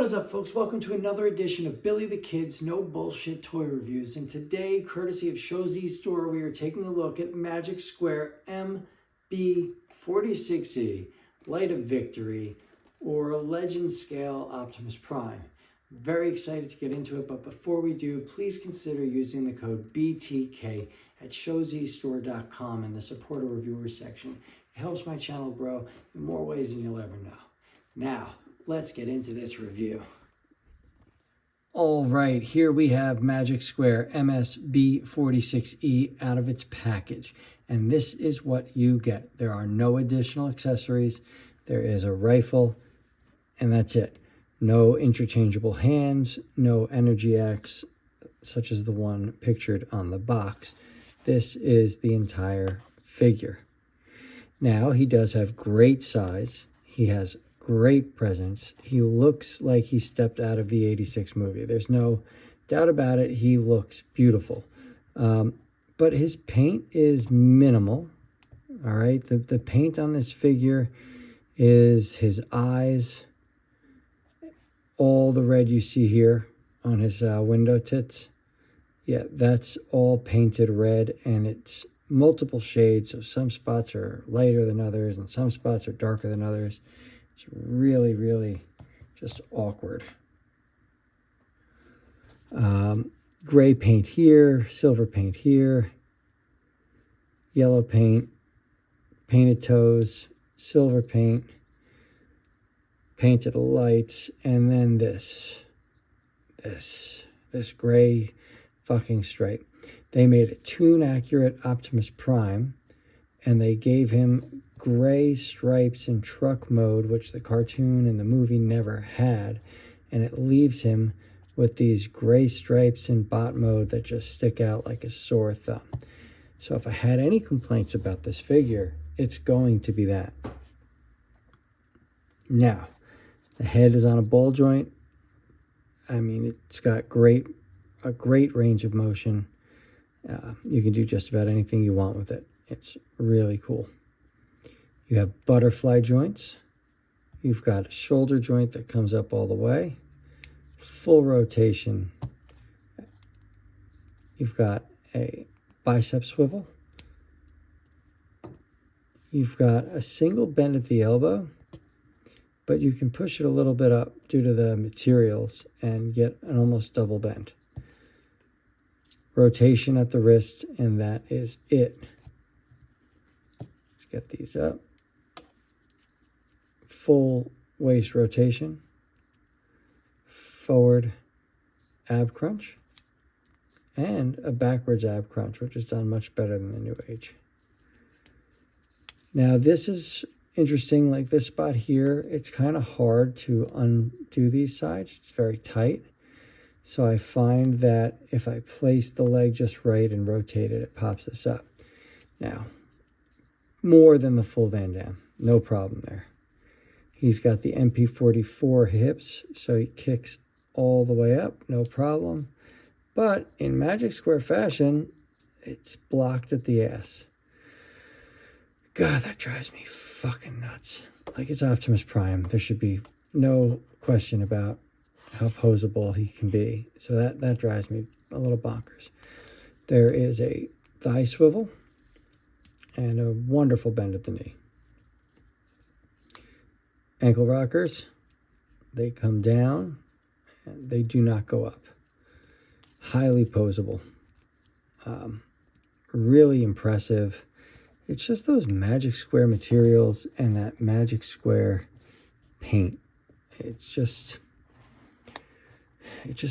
What is up, folks? Welcome to another edition of Billy the Kid's No Bullshit Toy Reviews. And today, courtesy of Showz's store, we are taking a look at Magic Square MS-B46E, Light of Victory, or Legend Scale Optimus Prime. Very excited to get into it, but before we do, please consider using the code BTK at showzstore.com in the Support a Reviewer section. It helps my channel grow in more ways than you'll ever know. Now, let's get into this review. All right, here we have Magic Square MS-B46E out of its package. And this is what you get. There are no additional accessories. There is a rifle, and that's it. No interchangeable hands, no energy X, such as the one pictured on the box. This is the entire figure. Now, he does have great size. He has great presence. He looks like he stepped out of the '86 movie. There's no doubt about it. He looks beautiful. But his paint is minimal. All right. The paint on this figure is his eyes. All the red you see here on his window tits. Yeah, that's all painted red, and it's multiple shades. So some spots are lighter than others, and some spots are darker than others. It's really, really just awkward. Gray paint here, silver paint here, yellow paint, painted toes, silver paint, painted lights, and then this gray fucking stripe. They made a tune-accurate Optimus Prime, and they gave him gray stripes in truck mode, which the cartoon and the movie never had, and it leaves him with these gray stripes in bot mode that just stick out like a sore thumb. So if I had any complaints about this figure, it's going to be that. Now, the head is on a ball joint. I mean, it's got a great range of motion. You can do just about anything you want with it. It's really cool. You have butterfly joints. You've got a shoulder joint that comes up all the way. Full rotation. You've got a bicep swivel. You've got a single bend at the elbow, but you can push it a little bit up due to the materials and get an almost double bend. Rotation at the wrist, and that is it. Let's get these up. Full waist rotation, forward ab crunch, and a backwards ab crunch, which is done much better than the New Age. Now, this is interesting, like this spot here, it's kind of hard to undo these sides. It's very tight. So I find that if I place the leg just right and rotate it, it pops this up. Now, more than the full Van Damme, no problem there. He's got the MP44 hips, so he kicks all the way up, no problem. But in Magic Square fashion, it's blocked at the ass. God, that drives me fucking nuts. Like, it's Optimus Prime. There should be no question about how posable he can be. So that drives me a little bonkers. There is a thigh swivel and a wonderful bend at the knee. Ankle rockers, they come down and they do not go up. Highly posable. Really impressive. It's just those Magic Square materials and that Magic Square paint. It just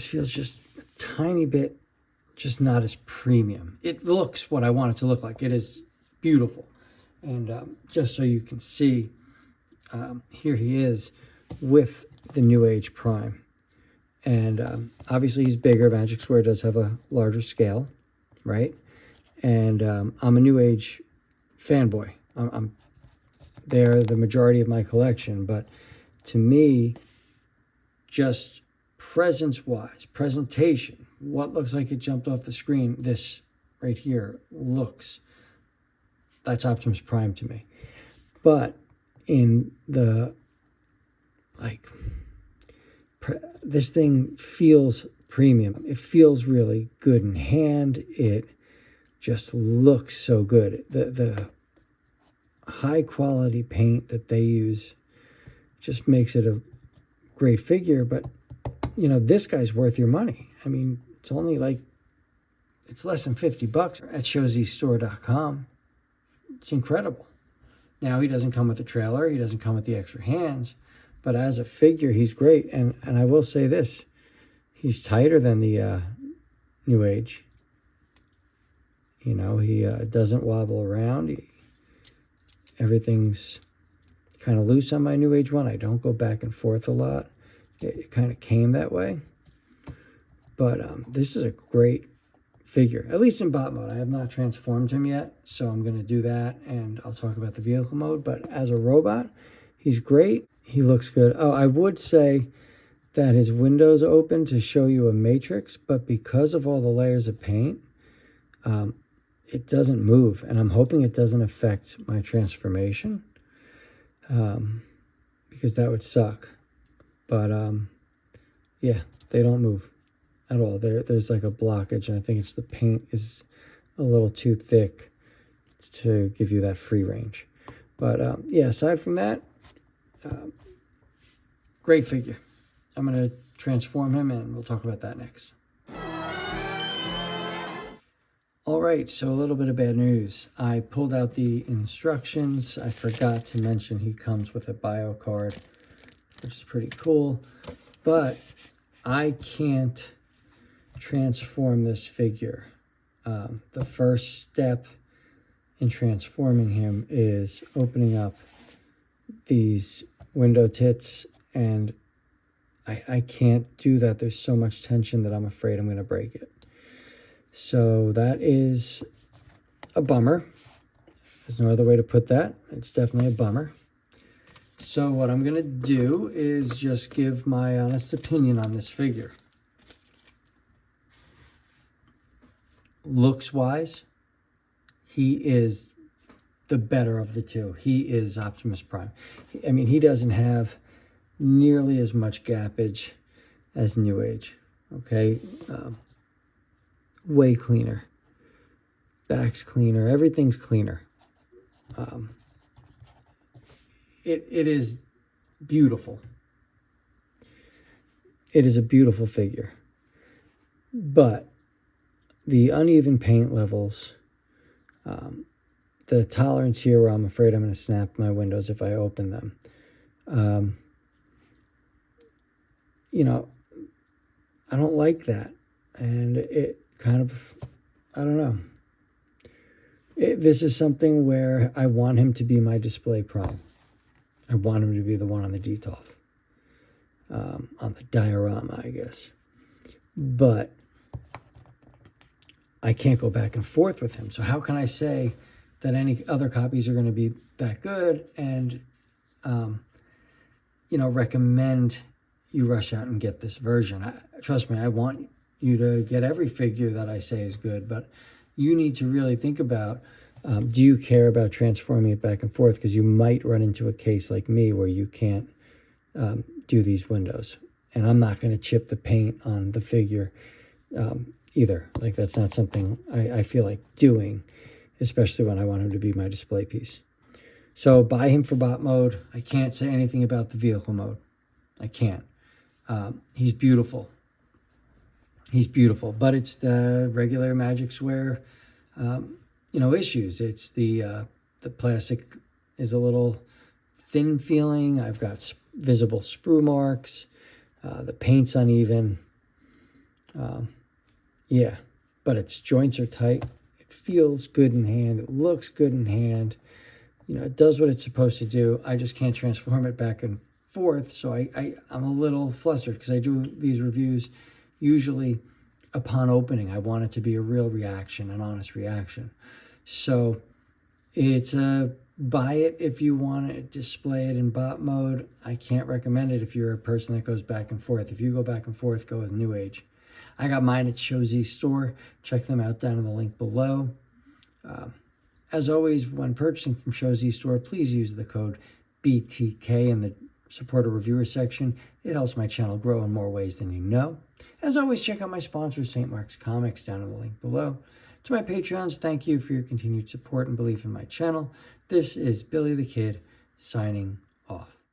feels just a tiny bit just not as premium. It looks what I want it to look like. It is beautiful. And just so you can see, here he is with the New Age Prime. And obviously he's bigger. Magic Square does have a larger scale, right? And I'm a New Age fanboy. They're the majority of my collection. But to me, just presence-wise, presentation, what looks like it jumped off the screen, this right here that's Optimus Prime to me. But in the this thing feels premium. It feels really good in hand. It just looks so good. The high quality paint that they use just makes it a great figure. But you know, this guy's worth your money. I mean, it's only like, it's less than $50 at showzstore.com. It's incredible. Now, he doesn't come with a trailer. He doesn't come with the extra hands. But as a figure, he's great. And I will say this. He's tighter than the New Age. You know, he doesn't wobble around. Everything's kind of loose on my New Age one. I don't go back and forth a lot. It kind of came that way. But this is a great figure, at least in bot mode. I have not transformed him yet, so I'm going to do that, and I'll talk about the vehicle mode. But as a robot, he's great. He looks good. Oh, I would say that his window's open to show you a matrix, but because of all the layers of paint, it doesn't move, and I'm hoping it doesn't affect my transformation, because that would suck. But yeah, they don't move at all. There's like a blockage, and I think it's the paint is a little too thick to give you that free range. But yeah, aside from that, great figure. I'm going to transform him, and we'll talk about that next. All right, so a little bit of bad news. I pulled out the instructions. I forgot to mention he comes with a bio card, which is pretty cool. But I can't transform this figure. The first step in transforming him is opening up these window tits, and I can't do that. There's so much tension that I'm afraid I'm going to break it. So that is a bummer. There's no other way to put that. It's definitely a bummer. So what I'm going to do is just give my honest opinion on this figure. Looks-wise, he is the better of the two. He is Optimus Prime. I mean, he doesn't have nearly as much gappage as New Age. Okay? Way cleaner. Back's cleaner. Everything's cleaner. It is beautiful. It is a beautiful figure. But the uneven paint levels, the tolerance here where I'm afraid I'm going to snap my windows if I open them. You know, I don't like that. And it kind of, I don't know. This is something where I want him to be my display prime. I want him to be the one on the DTOF. On the diorama, I guess. But I can't go back and forth with him. So how can I say that any other copies are going to be that good and, you know, recommend you rush out and get this version? Trust me, I want you to get every figure that I say is good, but you need to really think about, do you care about transforming it back and forth? Because you might run into a case like me where you can't do these windows. And I'm not going to chip the paint on the figure either. Like, that's not something I feel like doing, especially when I want him to be my display piece. So buy him for bot mode. I can't say anything about the vehicle mode. I can't. He's beautiful. He's beautiful, but it's the regular Magic Square, you know, issues. It's the plastic is a little thin feeling. I've got visible sprue marks. The paint's uneven. Yeah, but its joints are tight. It feels good in hand. It looks good in hand. You know, it does what it's supposed to do. I just can't transform it back and forth, so I'm a little flustered because I do these reviews usually upon opening. I want it to be a real reaction, an honest reaction. So it's a buy it if you want to display it in bot mode. I can't recommend it if you're a person that goes back and forth. If you go back and forth, go with New Age. I got mine at ShowZ Store. Check them out down in the link below. As always, when purchasing from ShowZ Store, please use the code BTK in the support a reviewer section. It helps my channel grow in more ways than you know. As always, check out my sponsor, St. Mark's Comics, down in the link below. To my Patreons, thank you for your continued support and belief in my channel. This is Billy the Kid, signing off.